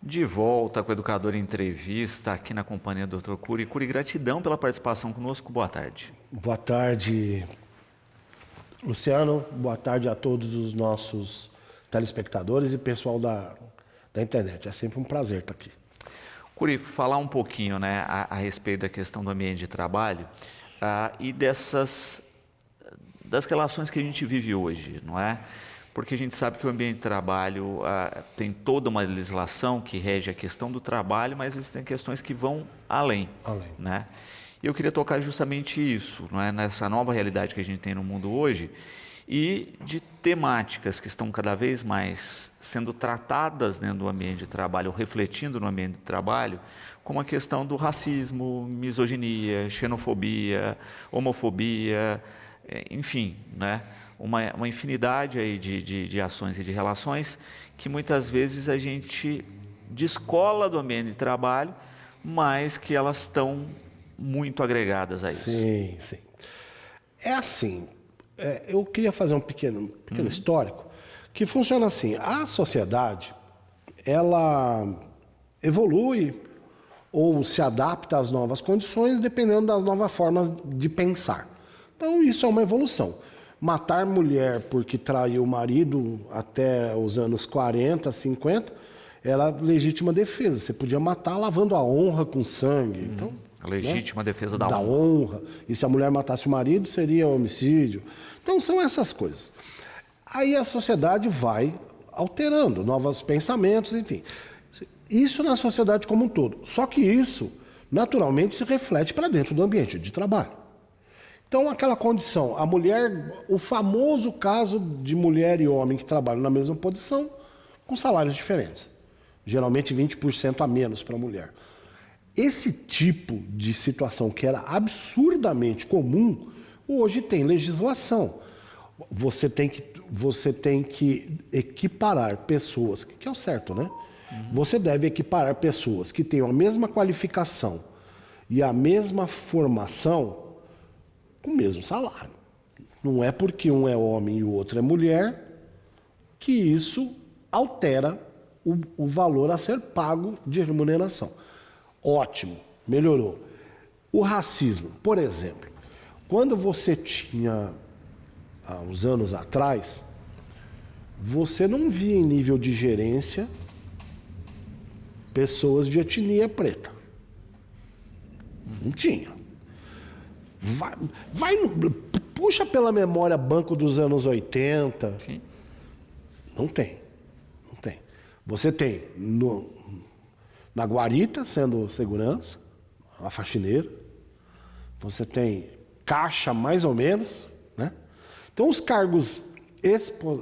De volta com o Educador em Entrevista, aqui na companhia do Dr. Cury. Cury, gratidão pela participação conosco. Boa tarde. Boa tarde, Luciano. Boa tarde a todos os nossos telespectadores e pessoal da internet. É sempre um prazer estar aqui. Cury, falar um pouquinho, né, a respeito da questão do ambiente de trabalho e das relações que a gente vive hoje, não é? Porque a gente sabe que o ambiente de trabalho tem toda uma legislação que rege a questão do trabalho, mas existem questões que vão além. Né? E eu queria tocar justamente isso, não é? Nessa nova realidade que a gente tem no mundo hoje e de temáticas que estão cada vez mais sendo tratadas dentro do ambiente de trabalho, ou refletindo no ambiente de trabalho, como a questão do racismo, misoginia, xenofobia, homofobia, enfim, né? Uma infinidade aí de ações e de relações que muitas vezes a gente descola do ambiente de trabalho, mas que elas estão muito agregadas a isso. Sim, sim. É assim, eu queria fazer um pequeno histórico, que funciona assim: a sociedade, ela evolui ou se adapta às novas condições dependendo das novas formas de pensar. Então isso é uma evolução. Matar mulher porque traiu o marido até os anos 40, 50, era legítima defesa. Você podia matar lavando a honra com sangue. Então, a legítima defesa da honra. E se a mulher matasse o marido, seria homicídio. Então são essas coisas. Aí a sociedade vai alterando, novos pensamentos, enfim. Isso na sociedade como um todo. Só que isso, naturalmente, se reflete para dentro do ambiente de trabalho. Então, aquela condição, a mulher, o famoso caso de mulher e homem que trabalham na mesma posição, com salários diferentes. Geralmente 20% a menos para a mulher. Esse tipo de situação que era absurdamente comum, hoje tem legislação. Você tem que equiparar pessoas, que é o certo, né? Você deve equiparar pessoas que tenham a mesma qualificação e a mesma formação com o mesmo salário. Não é porque um é homem e o outro é mulher que isso altera o valor a ser pago de remuneração. Ótimo, melhorou. O racismo, por exemplo, quando você tinha, há uns anos atrás, você não via em nível de gerência pessoas de etnia preta. Não tinha. Puxa pela memória banco dos anos 80. Sim. Não tem. Você tem na guarita, sendo segurança, a faxineira. Você tem caixa, mais ou menos, né? Então, os cargos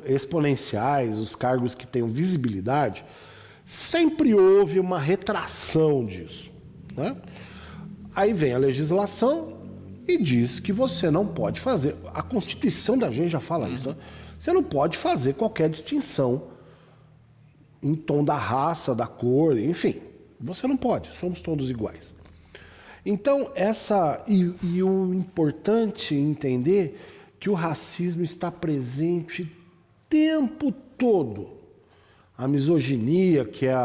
exponenciais, os cargos que tenham visibilidade, sempre houve uma retração disso, né? Aí vem a legislação e diz que você não pode fazer. A Constituição da gente já fala isso, né? Você não pode fazer qualquer distinção em tom da raça, da cor, enfim. Você não pode, somos todos iguais. Então, e o importante é entender que o racismo está presente o tempo todo. A misoginia, que é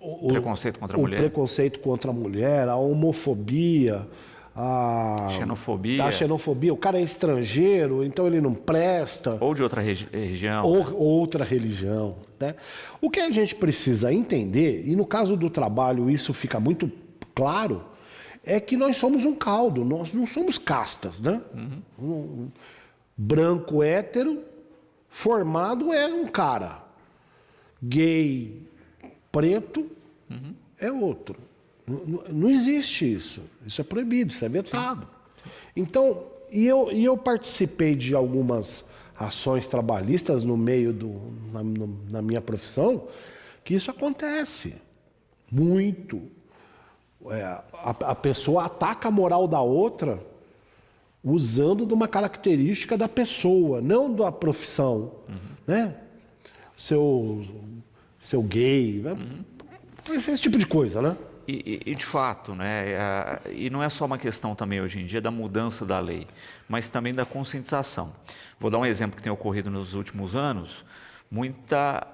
o preconceito contra a mulher. O preconceito contra a mulher, a homofobia, a xenofobia. O cara é estrangeiro, então ele não presta. Ou de outra região. Ou outra religião, né? O que a gente precisa entender, e no caso do trabalho isso fica muito claro, é que nós somos um caldo, nós não somos castas, né? Um branco hétero formado é um cara. Gay preto é outro. Não existe isso. Isso é proibido, isso é vetado. Então, eu participei de algumas ações trabalhistas no meio na minha profissão, que isso acontece muito. A pessoa ataca a moral da outra usando de uma característica da pessoa, não da profissão, né? Seu gay, né? Esse tipo de coisa, né? E de fato, né, e não é só uma questão também hoje em dia da mudança da lei, mas também da conscientização. Vou dar um exemplo que tem ocorrido nos últimos anos, muita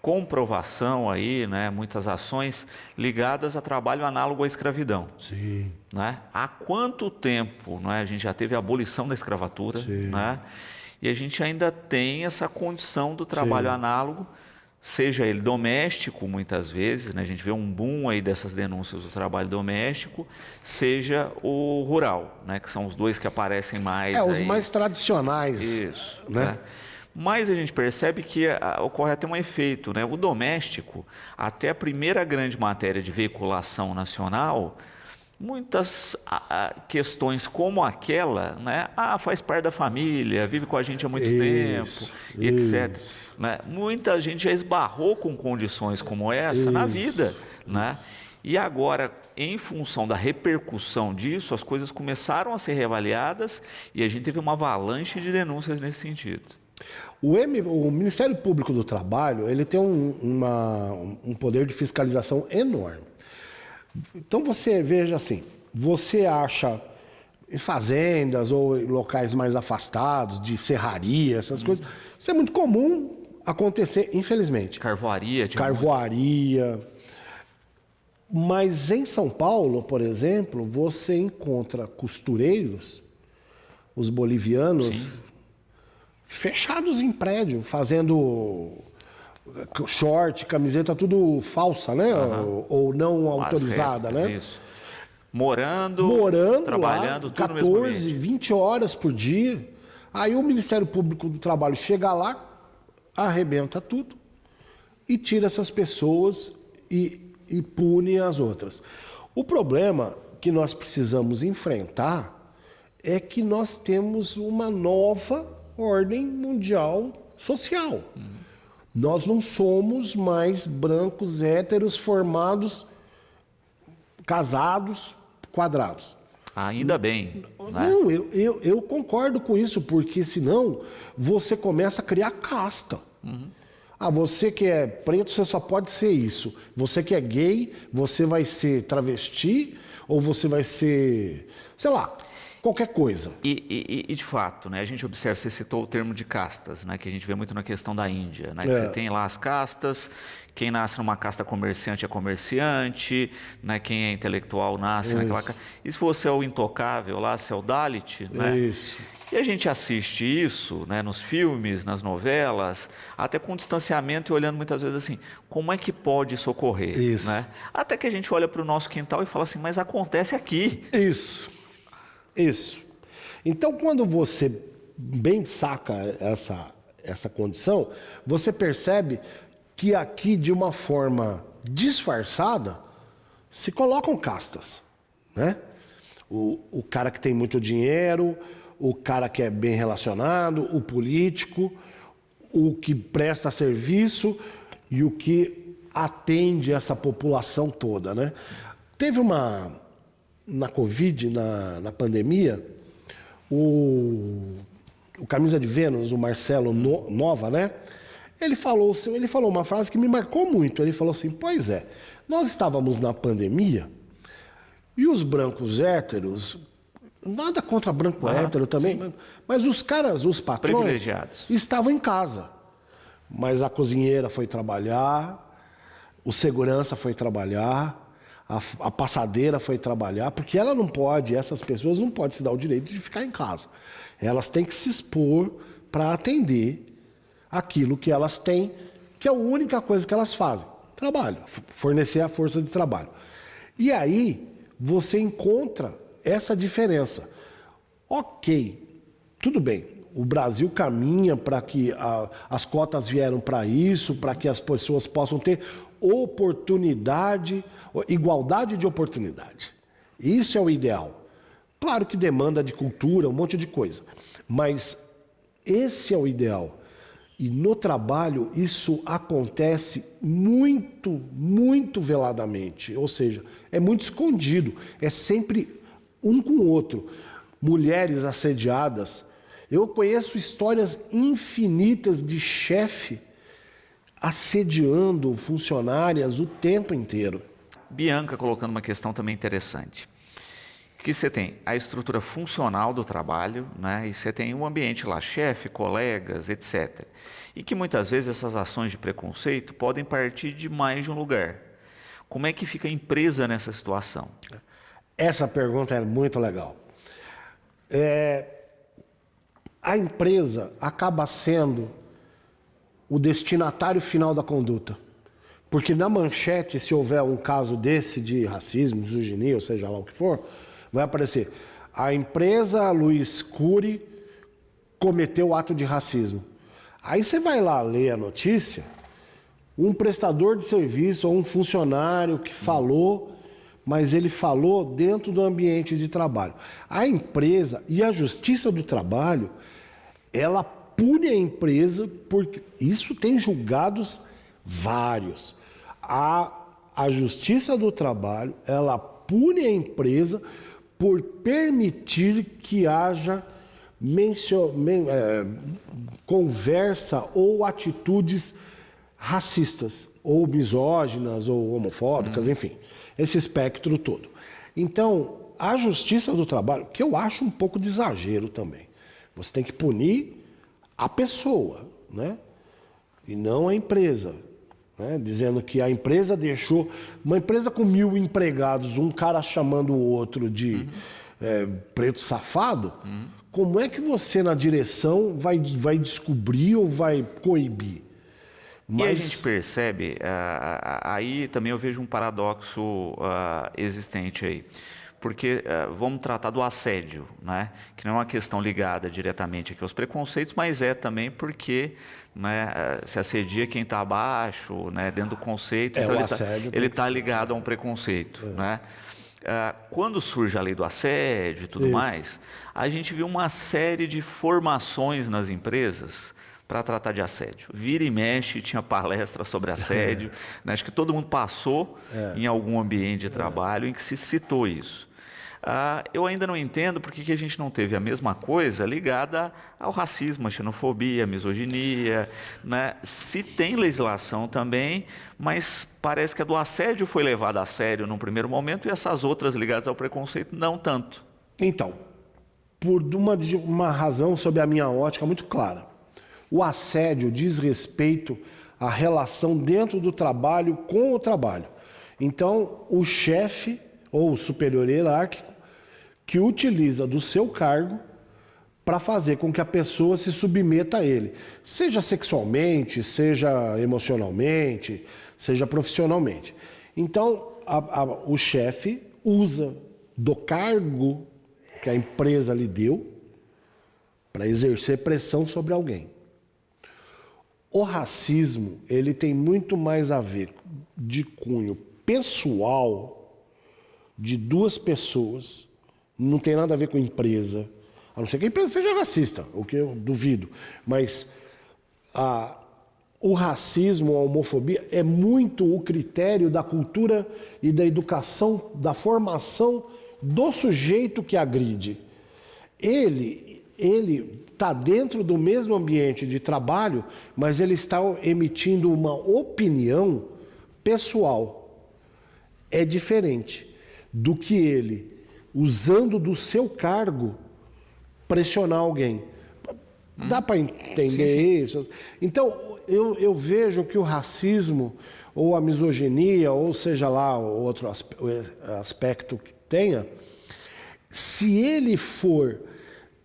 comprovação aí, né, muitas ações ligadas a trabalho análogo à escravidão. Sim. Né? Há quanto tempo, né, a gente já teve a abolição da escravatura, né, e a gente ainda tem essa condição do trabalho análogo, seja ele doméstico, muitas vezes, né, a gente vê um boom aí dessas denúncias do trabalho doméstico, seja o rural, né, que são os dois que aparecem mais. Os aí. mais tradicionais. Isso, né? Mas a gente percebe que ocorre até um efeito, né? O doméstico, até a primeira grande matéria de veiculação nacional, muitas questões como aquela, né? Faz parte da família, vive com a gente há muito tempo, etc. Né? Muita gente já esbarrou com condições como essa na vida, né? E agora, em função da repercussão disso, as coisas começaram a ser reavaliadas e a gente teve uma avalanche de denúncias nesse sentido. O Ministério Público do Trabalho, ele tem um poder de fiscalização enorme. Então você veja assim, você acha em fazendas ou em locais mais afastados, de serraria, essas coisas, isso é muito comum acontecer, infelizmente. Carvoaria. Carvoaria. Mas em São Paulo, por exemplo, você encontra costureiros, os bolivianos, fechados em prédio, fazendo short, camiseta, tudo falsa, né? Ou não autorizada, né? Isso. Morando trabalhando, lá, tudo no mesmo 14, ambiente. 20 horas por dia. Aí o Ministério Público do Trabalho chega lá, arrebenta tudo e tira essas pessoas e pune as outras. O problema que nós precisamos enfrentar é que nós temos uma nova ordem mundial social. Nós não somos mais brancos, héteros, formados, casados, quadrados. Ainda bem. Né? Não, eu concordo com isso, porque senão você começa a criar casta. Você que é preto, você só pode ser isso. Você que é gay, você vai ser travesti, ou você vai ser, sei lá, qualquer coisa. E de fato, né, a gente observa, você citou o termo de castas, né, que a gente vê muito na questão da Índia. Né, que você tem lá as castas, quem nasce numa casta comerciante é comerciante, né, quem é intelectual nasce naquela casta. E se você é o intocável lá, se é o Dalit, né? Isso. E a gente assiste isso, né, nos filmes, nas novelas, até com distanciamento e olhando muitas vezes assim, como é que pode isso ocorrer? Isso. Né? Até que a gente olha para o nosso quintal e fala assim, mas acontece aqui. Isso. Então, quando você bem saca essa condição, você percebe que aqui, de uma forma disfarçada, se colocam castas, né? O cara que tem muito dinheiro, o cara que é bem relacionado, o político, o que presta serviço e o que atende essa população toda, né? Teve na Covid, na pandemia, o Camisa de Vênus, o Marcelo Nova, né? Ele falou uma frase que me marcou muito. Ele falou assim, pois é, nós estávamos na pandemia e os brancos héteros, nada contra branco hétero também, mas os caras, os patrões, privilegiados, estavam em casa. Mas a cozinheira foi trabalhar, o segurança foi trabalhar, a passadeira foi trabalhar, porque ela não pode, essas pessoas não podem se dar o direito de ficar em casa. Elas têm que se expor para atender aquilo que elas têm, que é a única coisa que elas fazem. Trabalho, fornecer a força de trabalho. E aí você encontra essa diferença. Ok, tudo bem, o Brasil caminha para que as cotas vieram para isso, para que as pessoas possam ter oportunidade, igualdade de oportunidade. Isso é o ideal. Claro que demanda de cultura, um monte de coisa, mas esse é o ideal. E no trabalho isso acontece muito, muito veladamente, ou seja, é muito escondido, é sempre um com o outro. Mulheres assediadas. Eu conheço histórias infinitas de chefe assediando funcionárias o tempo inteiro. Bianca colocando uma questão também interessante. que você tem a estrutura funcional do trabalho, né? E você tem um ambiente lá, chefe, colegas, etc. E que muitas vezes essas ações de preconceito podem partir de mais de um lugar. Como é que fica a empresa nessa situação? Essa pergunta é muito legal. A empresa acaba sendo o destinatário final da conduta. Porque na manchete, se houver um caso desse de racismo, misoginia, ou seja lá o que for, vai aparecer: a empresa Luiz Cury cometeu ato de racismo. Aí você vai lá ler a notícia, um prestador de serviço ou um funcionário que falou, mas ele falou dentro do ambiente de trabalho. A empresa e a Justiça do Trabalho, ela pune a empresa, porque isso tem julgados vários. A Justiça do Trabalho, ela pune a empresa por permitir que haja conversa ou atitudes racistas, ou misóginas, ou homofóbicas, enfim, esse espectro todo. Então, a Justiça do Trabalho, que eu acho um pouco de exagero também, você tem que punir a pessoa, né? E não a empresa, né? Dizendo que a empresa deixou... Uma empresa com 1.000 empregados, um cara chamando o outro de preto safado, como é que você, na direção, vai descobrir ou vai coibir? E a gente percebe, aí também eu vejo um paradoxo existente aí. Porque vamos tratar do assédio, né? Que não é uma questão ligada diretamente aqui aos preconceitos, mas é também porque, né, se assedia quem está abaixo, né, dentro do conceito, então ele está ligado a um preconceito. Né? Quando surge a lei do assédio e tudo mais, a gente viu uma série de formações nas empresas para tratar de assédio. Vira e mexe, tinha palestra sobre assédio. Né? Acho que todo mundo passou em algum ambiente de trabalho em que se citou isso. Eu ainda não entendo por que a gente não teve a mesma coisa ligada ao racismo, à xenofobia, à misoginia, né? Se tem legislação também, mas parece que a do assédio foi levada a sério num primeiro momento e essas outras ligadas ao preconceito não tanto. Então, por uma razão sob a minha ótica muito clara. O assédio diz respeito à relação dentro do trabalho com o trabalho. Então, o chefe ou o superior hierárquico que utiliza do seu cargo para fazer com que a pessoa se submeta a ele, seja sexualmente, seja emocionalmente, seja profissionalmente. Então, o chefe usa do cargo que a empresa lhe deu para exercer pressão sobre alguém. O racismo, ele tem muito mais a ver de cunho pessoal de duas pessoas, não tem nada a ver com empresa, a não ser que a empresa seja racista, o que eu duvido, mas o racismo, a homofobia é muito o critério da cultura e da educação, da formação do sujeito que agride. Ele está dentro do mesmo ambiente de trabalho, mas ele está emitindo uma opinião pessoal. É diferente do que ele, usando do seu cargo, pressionar alguém. Dá para entender isso? Então, eu vejo que o racismo, ou a misoginia, ou seja lá o outro aspecto que tenha, se ele for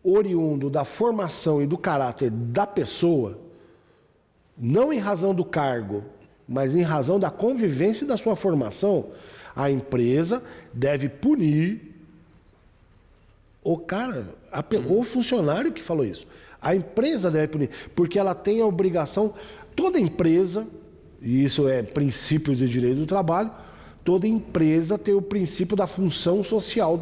oriundo da formação e do caráter da pessoa, não em razão do cargo, mas em razão da convivência e da sua formação, a empresa deve punir o cara, o funcionário que falou isso. A empresa deve punir, porque ela tem a obrigação, toda empresa, e isso é princípio de direito do trabalho, toda empresa tem o princípio da função social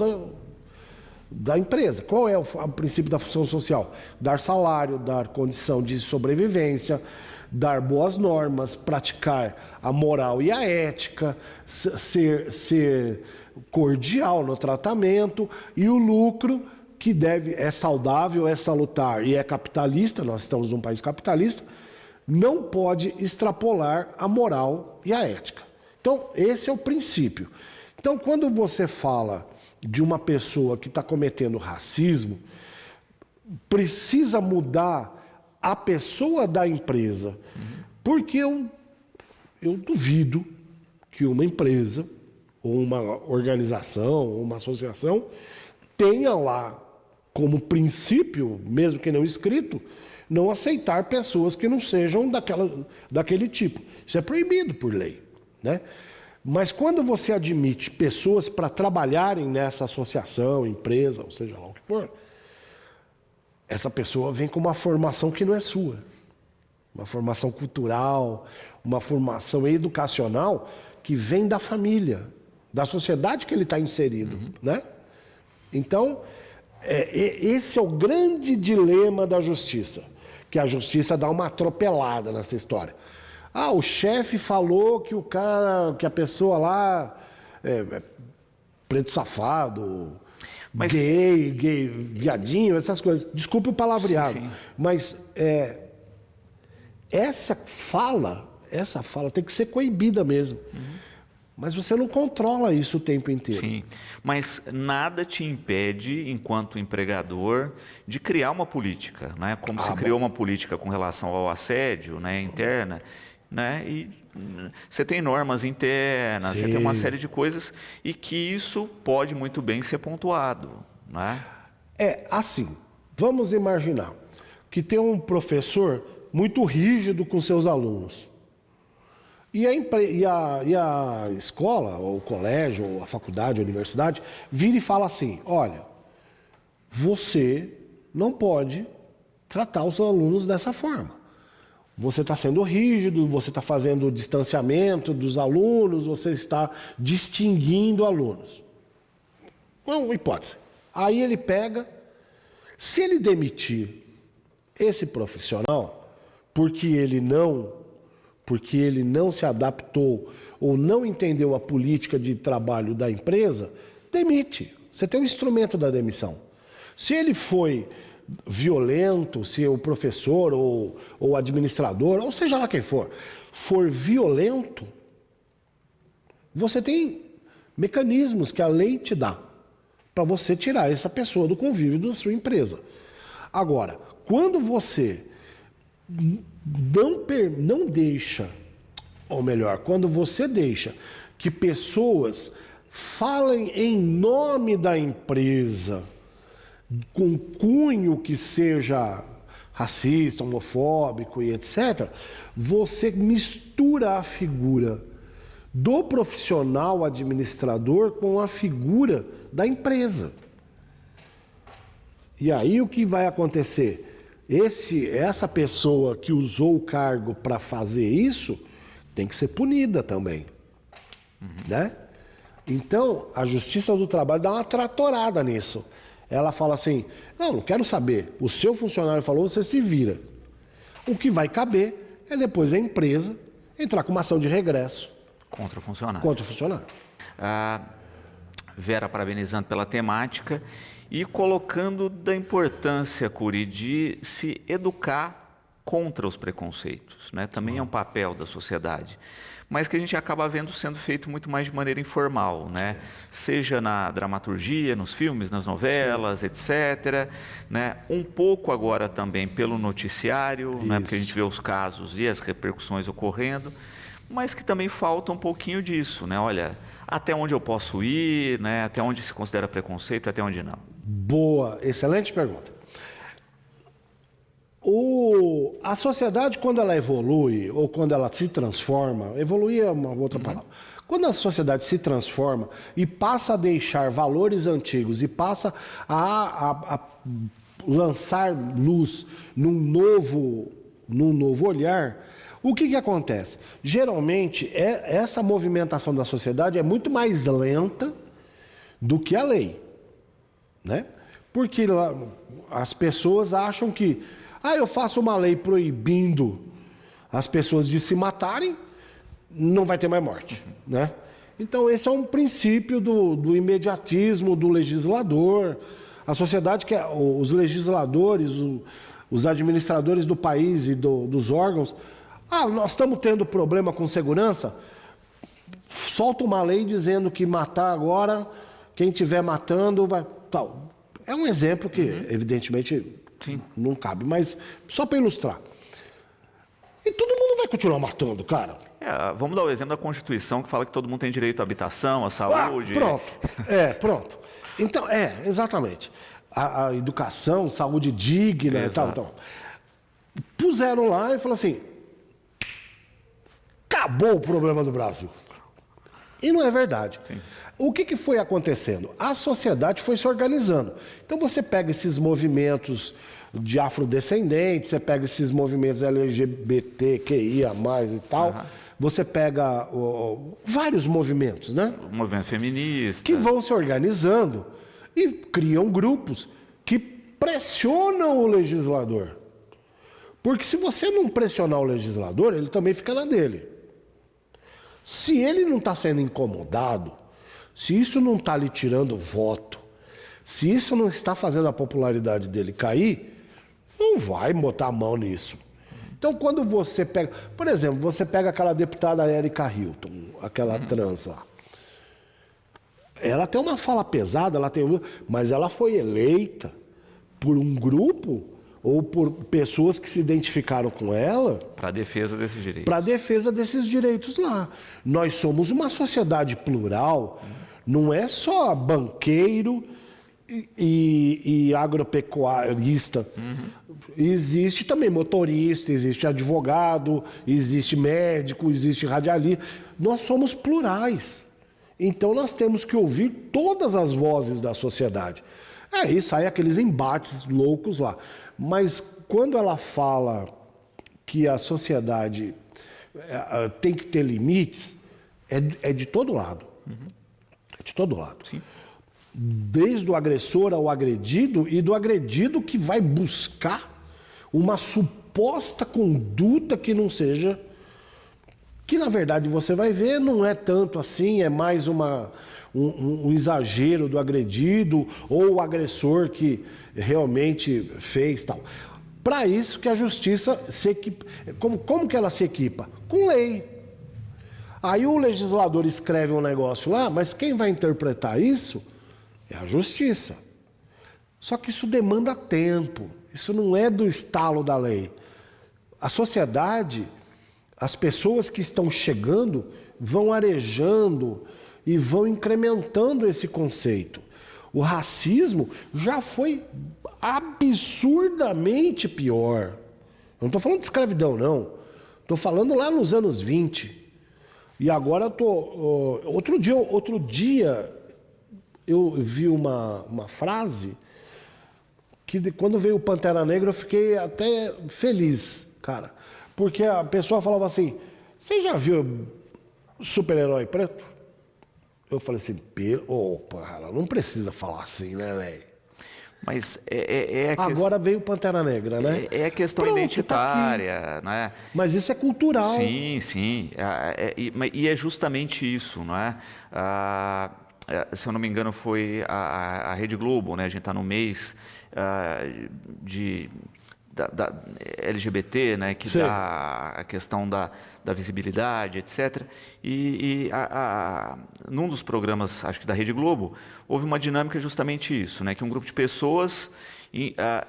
da empresa. Qual é o princípio da função social? Dar salário, dar condição de sobrevivência, dar boas normas, praticar a moral e a ética, ser cordial no tratamento, e o lucro que é saudável, é salutar e é capitalista, nós estamos num país capitalista, não pode extrapolar a moral e a ética. Então, esse é o princípio. Então, quando você fala de uma pessoa que está cometendo racismo, precisa mudar a pessoa da empresa. Porque eu duvido que uma empresa, ou uma organização, ou uma associação, tenha lá como princípio, mesmo que não escrito, não aceitar pessoas que não sejam daquele tipo. Isso é proibido por lei, né? Mas quando você admite pessoas para trabalharem nessa associação, empresa, ou seja lá o que for, essa pessoa vem com uma formação que não é sua. Uma formação cultural, uma formação educacional que vem da família, da sociedade que ele está inserido, né? Então, esse é o grande dilema da justiça, que a justiça dá uma atropelada nessa história. Ah, o chefe falou que que a pessoa lá é preto safado, gay, viadinho, essas coisas. Desculpe o palavreado, sim. mas essa fala tem que ser coibida mesmo. Mas você não controla isso o tempo inteiro. Sim, mas nada te impede, enquanto empregador, de criar uma política, né? Como se criou uma política com relação ao assédio, né, interna, né? E você tem normas internas, Sim. você tem uma série de coisas e que isso pode muito bem ser pontuado, né? Assim, vamos imaginar que tem um professor muito rígido com seus alunos. E a escola, ou o colégio, ou a faculdade, a universidade, vira e fala assim, olha, você não pode tratar os alunos dessa forma. Você está sendo rígido, você está fazendo distanciamento dos alunos, você está distinguindo alunos. Uma hipótese. Aí ele pega, se ele demitir esse profissional, porque ele não se adaptou ou não entendeu a política de trabalho da empresa, demite. Você tem um instrumento da demissão. Se ele foi violento, se o professor ou administrador, ou seja lá quem for violento, você tem mecanismos que a lei te dá para você tirar essa pessoa do convívio da sua empresa. Agora, quando você não deixa, ou melhor, quando você deixa que pessoas falem em nome da empresa, com cunho que seja racista, homofóbico e etc., você mistura a figura do profissional administrador com a figura da empresa. E aí o que vai acontecer? Essa pessoa que usou o cargo para fazer isso tem que ser punida também, né? Então, a Justiça do Trabalho dá uma tratorada nisso. Ela fala assim, não quero saber, o seu funcionário falou, você se vira. O que vai caber é depois a empresa entrar com uma ação de regresso. Contra o funcionário. Contra o funcionário. Vera parabenizando pela temática e colocando da importância, Curi, de se educar contra os preconceitos, né? Também é um papel da sociedade, mas que a gente acaba vendo sendo feito muito mais de maneira informal, né? Seja na dramaturgia, nos filmes, nas novelas, etc., né? Um pouco agora também pelo noticiário, né? Porque a gente vê os casos e as repercussões ocorrendo, mas que também falta um pouquinho disso, né? Olha, até onde eu posso ir, né? Até onde se considera preconceito, até onde não. Boa, excelente pergunta. A sociedade, quando ela evolui, ou quando ela se transforma, evoluir é uma outra palavra. Quando a sociedade se transforma e passa a deixar valores antigos e passa a lançar luz num novo olhar, o que acontece? Geralmente, essa movimentação da sociedade é muito mais lenta do que a lei, né? Porque as pessoas acham que eu faço uma lei proibindo as pessoas de se matarem, não vai ter mais morte, né? Então, esse é um princípio do imediatismo do legislador. A sociedade quer, os legisladores, os administradores do país e dos órgãos, nós estamos tendo problema com segurança, solta uma lei dizendo que matar agora quem estiver matando vai... Tal. É um exemplo que, evidentemente, não cabe, mas só para ilustrar. E todo mundo vai continuar matando, cara. Vamos dar o exemplo da Constituição, que fala que todo mundo tem direito à habitação, à saúde. Pronto. Pronto. Então, exatamente. A educação, saúde digna e tal, tal. Puseram lá e falaram assim, acabou o problema do Brasil. E não é verdade. Sim. O que foi acontecendo? A sociedade foi se organizando. Então você pega esses movimentos de afrodescendentes, você pega esses movimentos LGBTQIA+, e tal, você pega vários movimentos, né? O movimento feminista. Que vão se organizando e criam grupos que pressionam o legislador. Porque se você não pressionar o legislador, ele também fica na dele. Se ele não está sendo incomodado, se isso não está lhe tirando voto, se isso não está fazendo a popularidade dele cair, não vai botar a mão nisso. Então, quando você pega... Por exemplo, você pega aquela deputada Erika Hilton, aquela trans lá. Ela tem uma fala pesada, mas ela foi eleita por um grupo ou por pessoas que se identificaram com ela... Para a defesa desses direitos. Para a defesa desses direitos lá. Nós somos uma sociedade plural, não é só banqueiro e agropecuarista. Existe também motorista, existe advogado, existe médico, existe radialista. Nós somos plurais. Então nós temos que ouvir todas as vozes da sociedade. Aí saem aqueles embates loucos lá. Mas quando ela fala que a sociedade tem que ter limites, é de todo lado. É de todo lado. Sim. Desde o agressor ao agredido e do agredido que vai buscar uma suposta conduta que não seja... Que, na verdade, você vai ver, não é tanto assim, é mais um exagero do agredido ou o agressor que realmente fez tal. Para isso que a justiça se equipa. Como que ela se equipa? Com lei. Aí o legislador escreve um negócio lá, mas quem vai interpretar isso é a justiça. Só que isso demanda tempo. Isso não é do estalo da lei. A sociedade... As pessoas que estão chegando vão arejando e vão incrementando esse conceito. O racismo já foi absurdamente pior. Eu não estou falando de escravidão, não. Estou falando lá nos anos 20. E agora outro dia eu vi uma frase que quando veio o Pantera Negra eu fiquei até feliz, cara. Porque a pessoa falava assim, você já viu super-herói preto? Eu falei assim, opa, não precisa falar assim, né, velho? Mas agora veio o Pantera Negra, né? É a questão identitária, né? Mas isso é cultural. Sim, sim. E é justamente isso, não é? Se eu não me engano, foi a Rede Globo, né? A gente está no mês da LGBT, né, que dá a questão da visibilidade, etc. Num dos programas, acho que da Rede Globo, houve uma dinâmica justamente isso, né, que um grupo de pessoas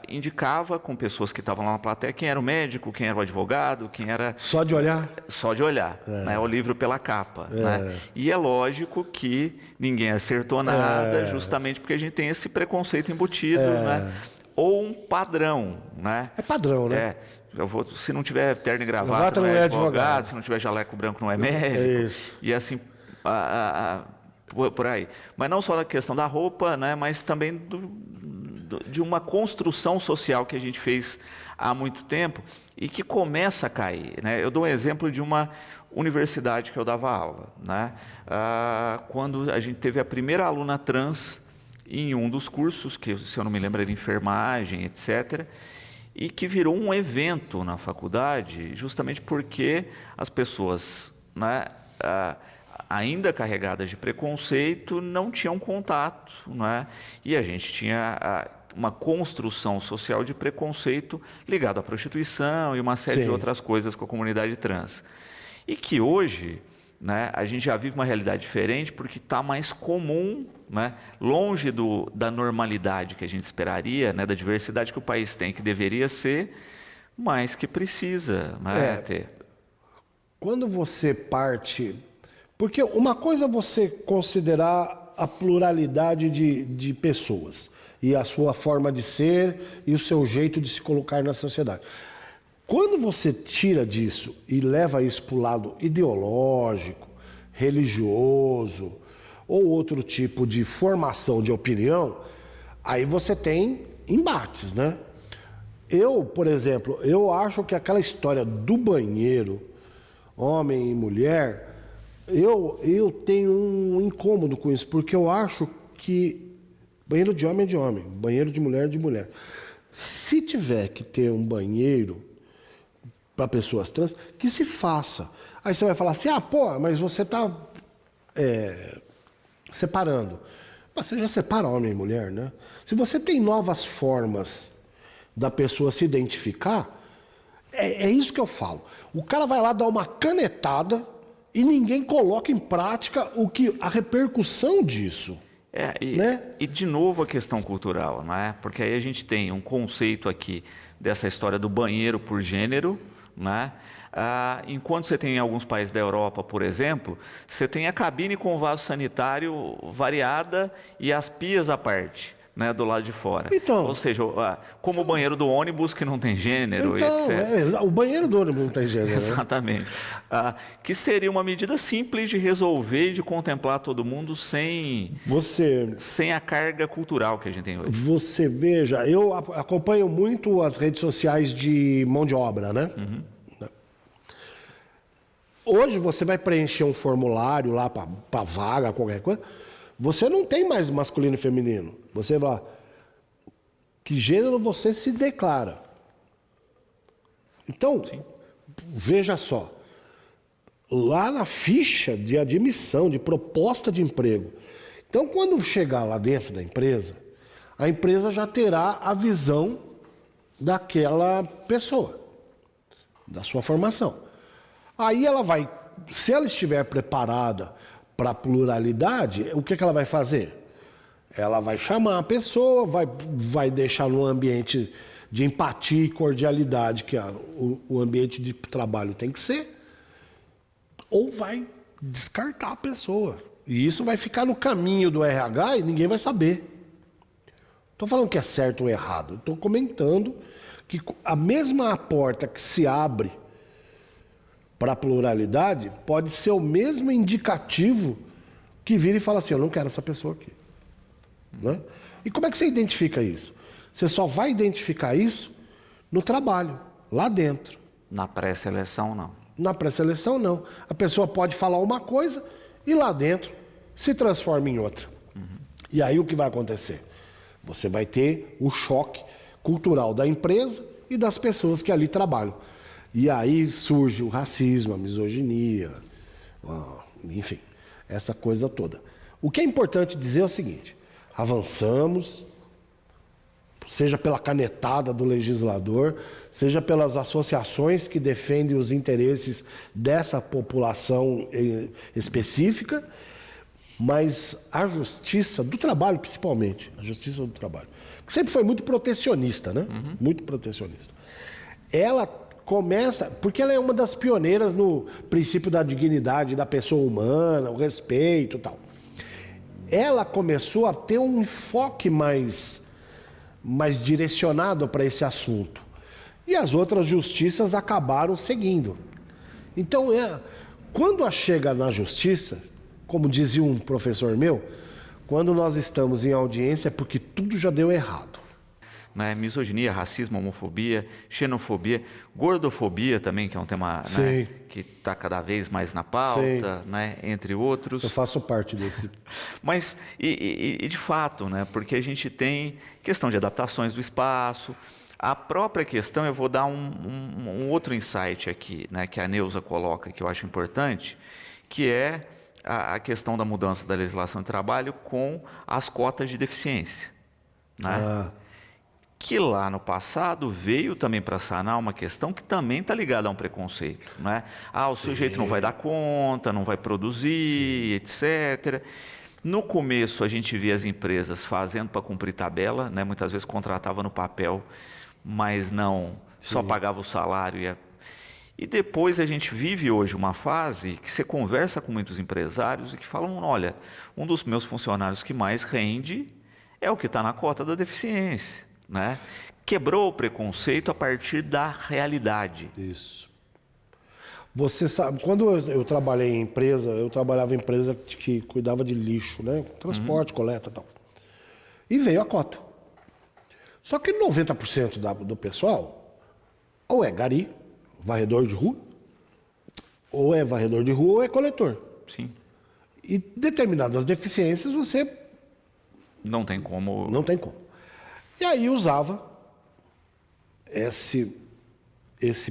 indicava com pessoas que estavam lá na plateia quem era o médico, quem era o advogado, quem era... Só de olhar? Só de olhar, né, o livro pela capa. Né? E é lógico que ninguém acertou nada, justamente porque a gente tem esse preconceito embutido, né? Ou um padrão, né? É padrão, né? Se não tiver terno e gravata, não é advogado, se não tiver jaleco branco, não é médico. Isso. E assim, por aí. Mas não só na questão da roupa, né? Mas também de uma construção social que a gente fez há muito tempo e que começa a cair, né? Eu dou um exemplo de uma universidade que eu dava aula, né? Quando a gente teve a primeira aluna trans em um dos cursos, que se eu não me lembro era enfermagem, etc., e que virou um evento na faculdade, justamente porque as pessoas, né, ainda carregadas de preconceito, não tinham contato, né? E a gente tinha uma construção social de preconceito ligado à prostituição e uma série de outras coisas com a comunidade trans. E que hoje né, a gente já vive uma realidade diferente porque está mais comum, né, longe da normalidade que a gente esperaria, né, da diversidade que o país tem, que deveria ser, mas que precisa, né, ter. Quando você parte... Porque uma coisa é você considerar a pluralidade de pessoas e a sua forma de ser e o seu jeito de se colocar na sociedade. Quando você tira disso e leva isso para o lado ideológico, religioso ou outro tipo de formação de opinião, aí você tem embates, né? Eu, por exemplo, eu acho que aquela história do banheiro, homem e mulher, eu tenho um incômodo com isso, porque eu acho que banheiro de homem é de homem, banheiro de mulher é de mulher. Se tiver que ter um banheiro para pessoas trans, que se faça. Aí você vai falar assim, mas você está separando. Mas você já separa homem e mulher, né? Se você tem novas formas da pessoa se identificar, é isso que eu falo. O cara vai lá dar uma canetada e ninguém coloca em prática a repercussão disso. Né? E de novo a questão cultural, não é? Porque aí a gente tem um conceito aqui dessa história do banheiro por gênero, né? Enquanto você tem em alguns países da Europa, por exemplo, você tem a cabine com vaso sanitário variada e as pias à parte, né, do lado de fora. Então, ou seja, como o banheiro do ônibus que não tem gênero, etc. O banheiro do ônibus não tem gênero. Exatamente. Né? Que seria uma medida simples de resolver e de contemplar todo mundo sem a carga cultural que a gente tem hoje. Você veja, eu acompanho muito as redes sociais de mão de obra, né? Uhum. Hoje você vai preencher um formulário lá para vaga, qualquer coisa, você não tem mais masculino e feminino. Você vai, que gênero você se declara. Então, sim, veja só, lá na ficha de admissão, de proposta de emprego, então quando chegar lá dentro da empresa, a empresa já terá a visão daquela pessoa, da sua formação. Aí ela vai, se ela estiver preparada para a pluralidade, o que ela vai fazer? Ela vai chamar a pessoa, vai deixar num ambiente de empatia e cordialidade, que o ambiente de trabalho tem que ser, ou vai descartar a pessoa. E isso vai ficar no caminho do RH e ninguém vai saber. Estou falando que é certo ou errado. Estou comentando que a mesma porta que se abre para a pluralidade pode ser o mesmo indicativo que vira e fala assim, eu não quero essa pessoa aqui. Né? E como é que você identifica isso? Você só vai identificar isso no trabalho, lá dentro. Na pré-seleção, não. Na pré-seleção, não. A pessoa pode falar uma coisa e lá dentro se transforma em outra. Uhum. E aí o que vai acontecer? Você vai ter o choque cultural da empresa e das pessoas que ali trabalham. E aí surge o racismo, a misoginia, enfim, essa coisa toda. O que é importante dizer é o seguinte, avançamos, seja pela canetada do legislador, seja pelas associações que defendem os interesses dessa população específica, mas a justiça do trabalho, principalmente, a justiça do trabalho, que sempre foi muito protecionista, né? Uhum. Muito protecionista. Ela começa, porque ela é uma das pioneiras no princípio da dignidade da pessoa humana, o respeito e tal. Ela começou a ter um enfoque mais direcionado para esse assunto. E as outras justiças acabaram seguindo. Então, quando chega na justiça, como dizia um professor meu, quando nós estamos em audiência é porque tudo já deu errado. Né? Misoginia, racismo, homofobia, xenofobia, gordofobia também, que é um tema, né, que está cada vez mais na pauta, né, entre outros. Eu faço parte desse. Mas, e de fato, né, porque a gente tem questão de adaptações do espaço, a própria questão, eu vou dar um outro insight aqui, né, que a Neuza coloca, que eu acho importante, que é a questão da mudança da legislação de trabalho com as cotas de deficiência. Né? que lá no passado veio também para sanar uma questão que também está ligada a um preconceito, não é? Ah, o sujeito não vai dar conta, não vai produzir, etc. No começo a gente via as empresas fazendo para cumprir tabela, né? Muitas vezes contratava no papel, mas não, só pagava o salário. E depois a gente vive hoje uma fase que você conversa com muitos empresários e que falam, olha, um dos meus funcionários que mais rende é o que está na cota da deficiência, né? Quebrou o preconceito a partir da realidade. Isso. Você sabe, quando eu trabalhei em empresa, eu trabalhava em empresa que cuidava de lixo, né? Transporte, coleta e tal. E veio a cota. Só que 90% do pessoal ou é gari, varredor de rua, ou é coletor. Sim. E determinadas deficiências você Não tem como. não tem como. E aí usava esse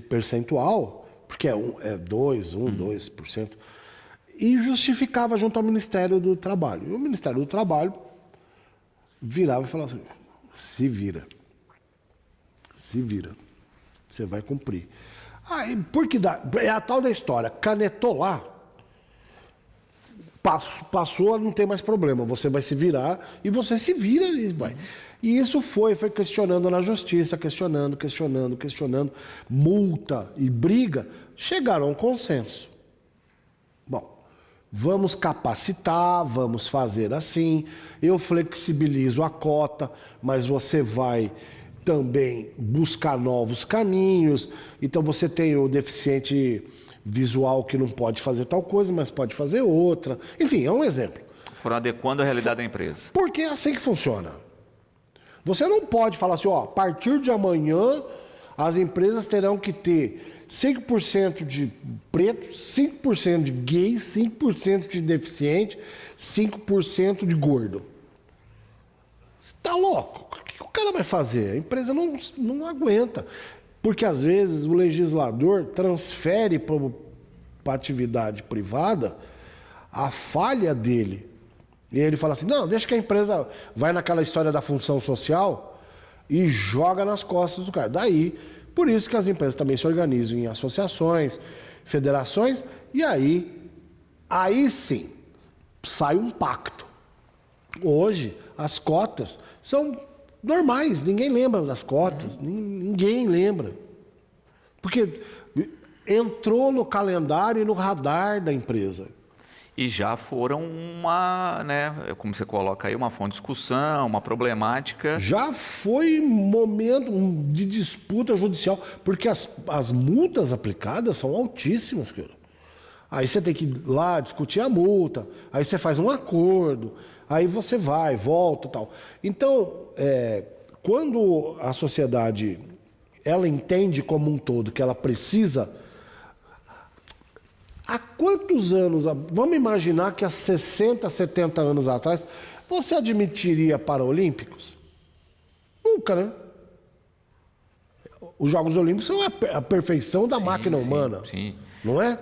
percentual, porque é 2%, e justificava junto ao Ministério do Trabalho. E o Ministério do Trabalho virava e falava assim, se vira, você vai cumprir. Aí, porque é a tal da história, canetou lá, passou a não ter mais problema, você vai se virar e você se vira e vai. E isso foi questionando na justiça, questionando, multa e briga, chegaram a um consenso. Bom, vamos capacitar, vamos fazer assim, eu flexibilizo a cota, mas você vai também buscar novos caminhos. Então você tem o deficiente visual que não pode fazer tal coisa, mas pode fazer outra. Enfim, é um exemplo. Foram adequando a realidade da empresa. Porque é assim que funciona. Você não pode falar assim, ó, a partir de amanhã as empresas terão que ter 5% de preto, 5% de gay, 5% de deficiente, 5% de gordo. Você tá louco? O que o cara vai fazer? A empresa não aguenta. Porque, às vezes, o legislador transfere para a atividade privada a falha dele. E ele fala assim, não, deixa que a empresa vai naquela história da função social e joga nas costas do cara. Daí, por isso que as empresas também se organizam em associações, federações, e aí sim, sai um pacto. Hoje, as cotas são normais, ninguém lembra das cotas, ninguém lembra. Porque entrou no calendário e no radar da empresa. E já foram como você coloca aí, uma fonte de discussão, uma problemática. Já foi momento de disputa judicial, porque as multas aplicadas são altíssimas, cara. Aí você tem que ir lá discutir a multa, aí você faz um acordo, aí você vai, volta e tal. Então, quando a sociedade ela entende como um todo que ela precisa... Há quantos anos, vamos imaginar que há 60, 70 anos atrás, você admitiria Paralímpicos? Nunca, né? Os Jogos Olímpicos são a perfeição da máquina humana, sim. Não é?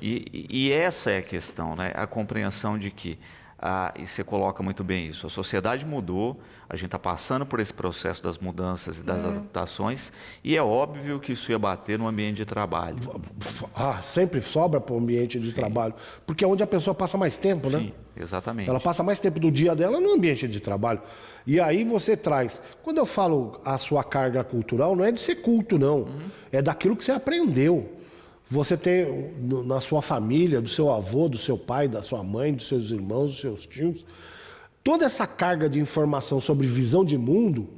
E essa é a questão, né? A compreensão de que, e você coloca muito bem isso, a sociedade mudou, a gente está passando por esse processo das mudanças e das adaptações, e é óbvio que isso ia bater no ambiente de trabalho. Sempre sobra para o ambiente de trabalho, porque é onde a pessoa passa mais tempo, né? Sim, exatamente. Ela passa mais tempo do dia dela no ambiente de trabalho. E aí você traz... Quando eu falo a sua carga cultural, não é de ser culto, não. É daquilo que você aprendeu. Você tem na sua família, do seu avô, do seu pai, da sua mãe, dos seus irmãos, dos seus tios, toda essa carga de informação sobre visão de mundo.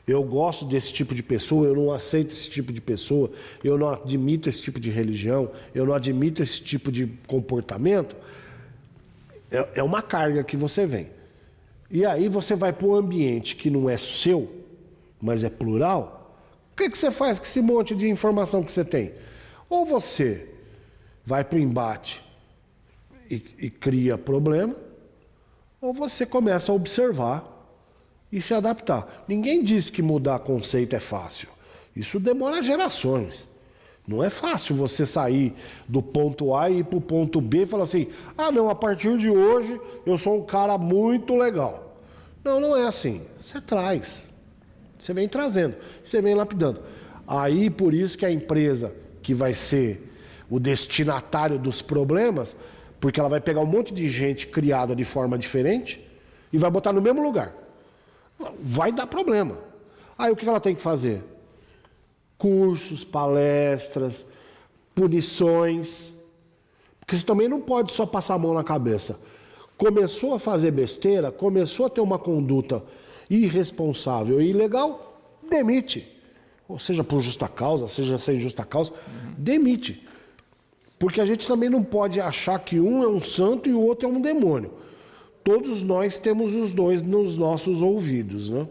Eu gosto desse tipo de pessoa, eu não aceito esse tipo de pessoa, eu não admito esse tipo de religião, eu não admito esse tipo de comportamento. É uma carga que você vem. E aí você vai para um ambiente que não é seu, mas é plural. O que você faz com esse monte de informação que você tem? Ou você vai para o embate e cria problema, ou você começa a observar e se adaptar. Ninguém diz que mudar conceito é fácil. Isso demora gerações. Não é fácil você sair do ponto A e ir para o ponto B e falar assim, não, a partir de hoje eu sou um cara muito legal. Não é assim. Você traz. Você vem trazendo, você vem lapidando. Aí, por isso que a empresa que vai ser o destinatário dos problemas, porque ela vai pegar um monte de gente criada de forma diferente e vai botar no mesmo lugar. Vai dar problema. Aí o que ela tem que fazer? Cursos, palestras, punições. Porque você também não pode só passar a mão na cabeça. Começou a fazer besteira, começou a ter uma conduta irresponsável e ilegal, demite. Ou seja, por justa causa, seja sem justa causa, demite. Porque a gente também não pode achar que um é um santo e o outro é um demônio. Todos nós temos os dois nos nossos ouvidos, né?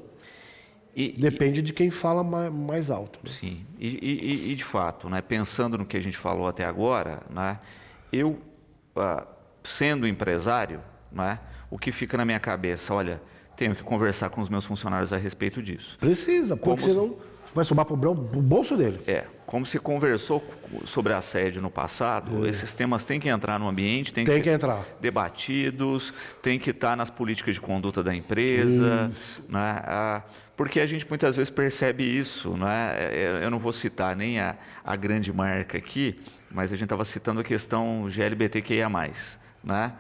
Depende de quem fala mais alto. Né? Sim, e de fato, né, pensando no que a gente falou até agora, né, eu, sendo empresário, né, o que fica na minha cabeça, olha, tenho que conversar com os meus funcionários a respeito disso. Precisa, porque senão vai sobrar para o bolso dele. Como se conversou sobre assédio no passado, esses temas têm que entrar no ambiente, têm que entrar debatidos, têm que estar nas políticas de conduta da empresa, né? Porque a gente muitas vezes percebe isso, né? Eu não vou citar nem a grande marca aqui, mas a gente estava citando a questão GLBTQIA+, né?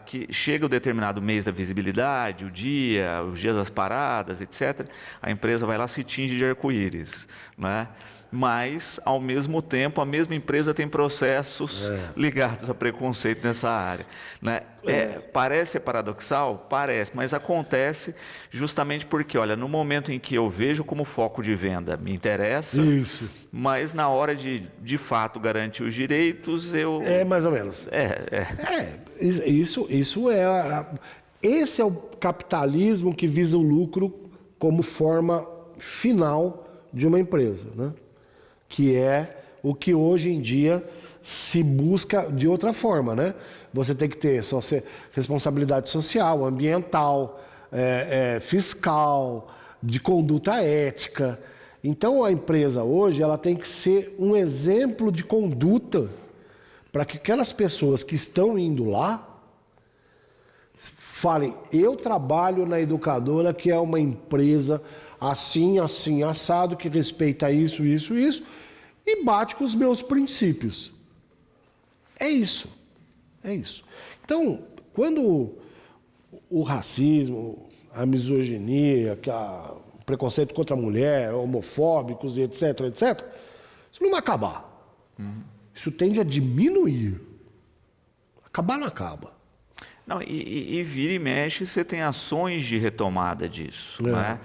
Que chega o determinado mês da visibilidade, o dia, os dias das paradas, etc., a empresa vai lá se tinge de arco-íris, né? Mas, ao mesmo tempo, a mesma empresa tem processos ligados a preconceito nessa área, né? Parece paradoxal? Parece, mas acontece justamente porque, olha, no momento em que eu vejo como foco de venda me interessa, mas na hora de fato garantir os direitos, eu... mais ou menos. Esse é o capitalismo que visa o lucro como forma final de uma empresa, né? Que é o que hoje em dia se busca de outra forma, né? Você tem que ter responsabilidade social, ambiental, fiscal, de conduta ética. Então a empresa hoje ela tem que ser um exemplo de conduta para que aquelas pessoas que estão indo lá falem, eu trabalho na Educadora, que é uma empresa assim, assim, assado, que respeita isso, isso, isso, e bate com os meus princípios. É isso. É isso. Então, quando o racismo, a misoginia, o preconceito contra a mulher, homofóbicos e etc., etc., isso não vai acabar. Isso tende a diminuir. Acabar não acaba. Não, e vira e mexe, você tem ações de retomada disso. Né?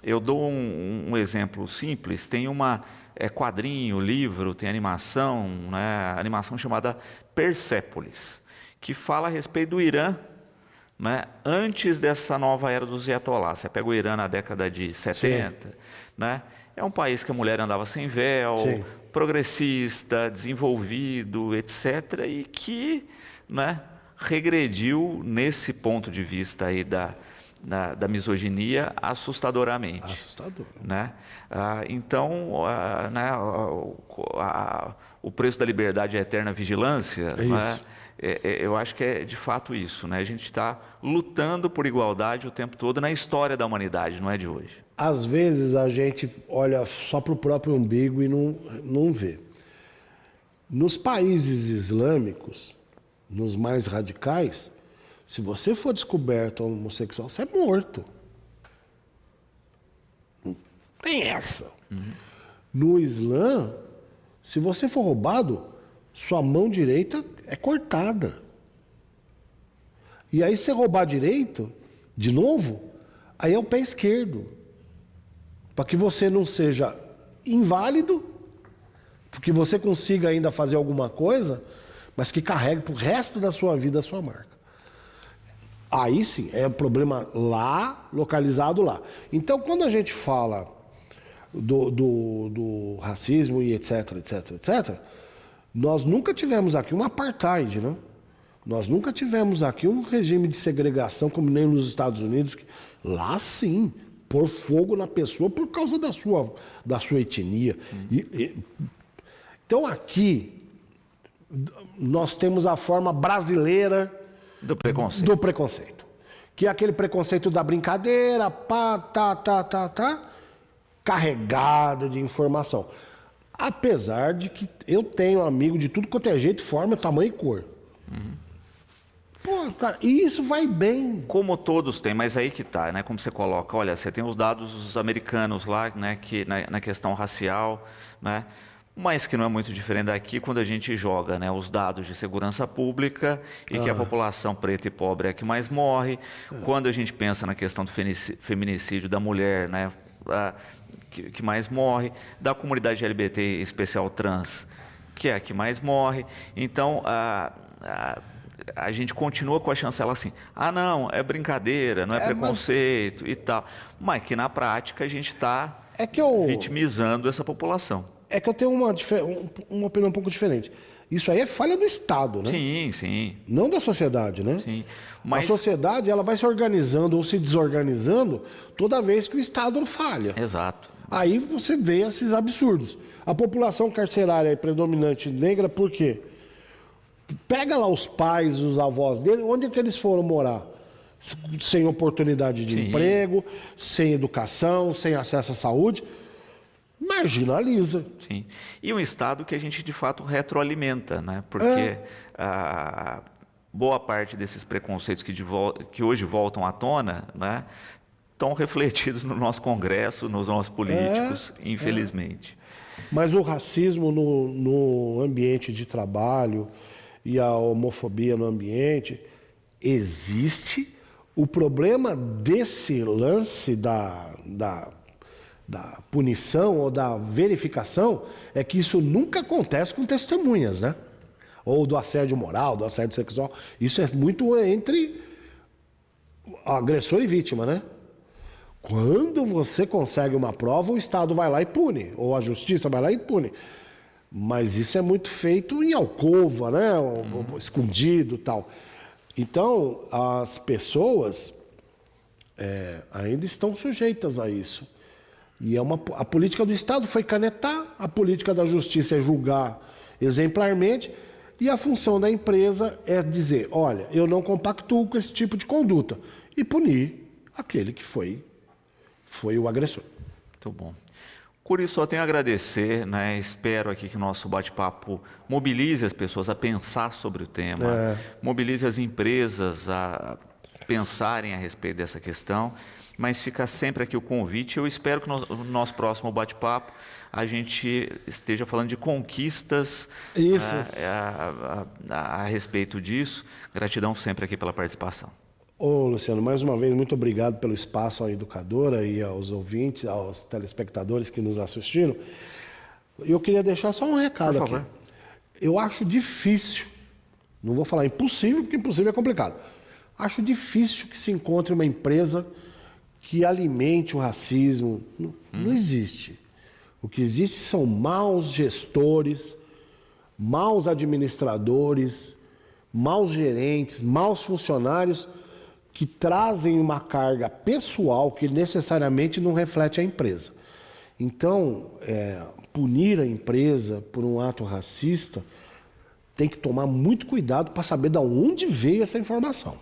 Eu dou um exemplo simples, tem quadrinho, livro, tem animação, né? Animação chamada Persépolis, que fala a respeito do Irã, né? Antes dessa nova era dos Ayatollahs. Você pega o Irã na década de 70, né? É um país que a mulher andava sem véu, progressista, desenvolvido, etc., e que, né, regrediu nesse ponto de vista aí da misoginia assustadoramente. Assustador. Né? Então, né, o preço da liberdade é a eterna vigilância. Né? Eu acho que é de fato isso. Né? A gente está lutando por igualdade o tempo todo na história da humanidade, não é de hoje. Às vezes a gente olha só para o próprio umbigo e não vê. Nos países islâmicos, nos mais radicais, se você for descoberto homossexual, você é morto. Não tem essa. No Islã, se você for roubado, sua mão direita é cortada. E aí, se roubar direito, de novo, aí é o pé esquerdo. Para que você não seja inválido, porque você consiga ainda fazer alguma coisa, mas que carregue para o resto da sua vida a sua marca. Aí sim, é um problema lá, localizado lá. Então, quando a gente fala do racismo e etc, etc, etc, nós nunca tivemos aqui um apartheid, né? Nós nunca tivemos aqui um regime de segregação como nem nos Estados Unidos. Lá sim, pôr fogo na pessoa por causa da sua etnia. Então aqui nós temos a forma brasileira do preconceito. que é aquele preconceito da brincadeira, pá, carregado de informação. Apesar de que eu tenho amigo de tudo quanto é jeito, forma, tamanho e cor. Pô, cara, e isso vai bem. Como todos têm, mas aí que tá, né? Como você coloca, olha, você tem os dados americanos lá, né? Que na questão racial, né? Mas que não é muito diferente daqui quando a gente joga, né? Os dados de segurança pública e que a população preta e pobre é a que mais morre. Quando a gente pensa na questão do feminicídio da mulher, né? Que mais morre, da comunidade LGBT especial trans, que é a que mais morre. Então, a gente continua com a chancela assim, não, é brincadeira, não é preconceito e tal. Mas que na prática a gente está vitimizando essa população. É que eu tenho uma opinião um pouco diferente. Isso aí é falha do Estado, né? Sim, sim. Não da sociedade, né? Sim. Mas... A sociedade ela vai se organizando ou se desorganizando toda vez que o Estado falha. Exato. Aí você vê esses absurdos. A população carcerária é predominante negra por quê? Pega lá os pais, os avós dele, onde é que eles foram morar? Sem oportunidade de emprego, sem educação, sem acesso à saúde. Marginaliza. Sim. E um Estado que a gente, de fato, retroalimenta, né? Porque boa parte desses preconceitos que hoje voltam à tona, né? Estão refletidos no nosso Congresso, nos nossos políticos, infelizmente. Mas o racismo no ambiente de trabalho e a homofobia no ambiente existe. O problema desse lance da punição ou da verificação é que isso nunca acontece com testemunhas, né? Ou do assédio moral, do assédio sexual. Isso é muito entre agressor e vítima, né? Quando você consegue uma prova, o Estado vai lá e pune, ou a justiça vai lá e pune. Mas isso é muito feito em alcova, né? Escondido e tal. Então, as pessoas ainda estão sujeitas a isso. E a política do Estado foi canetar, a política da justiça é julgar exemplarmente, e a função da empresa é dizer, olha, eu não compactuo com esse tipo de conduta, e punir aquele que foi o agressor. Muito bom. Curi, só tenho a agradecer, né? Espero aqui que o nosso bate-papo mobilize as pessoas a pensar sobre o tema, mobilize as empresas a pensarem a respeito dessa questão, mas fica sempre aqui o convite. Eu espero que no nosso próximo bate-papo a gente esteja falando de conquistas a respeito disso. Gratidão sempre aqui pela participação. Ô, Luciano, mais uma vez, muito obrigado pelo espaço à educadora e aos ouvintes, aos telespectadores que nos assistiram. Eu queria deixar só um recado aqui. Eu acho difícil, não vou falar impossível, porque impossível é complicado. Acho difícil que se encontre uma empresa que alimente o racismo. Não existe. O que existe são maus gestores, maus administradores, maus gerentes, maus funcionários que trazem uma carga pessoal que necessariamente não reflete a empresa. Então, punir a empresa por um ato racista tem que tomar muito cuidado para saber de onde veio essa informação.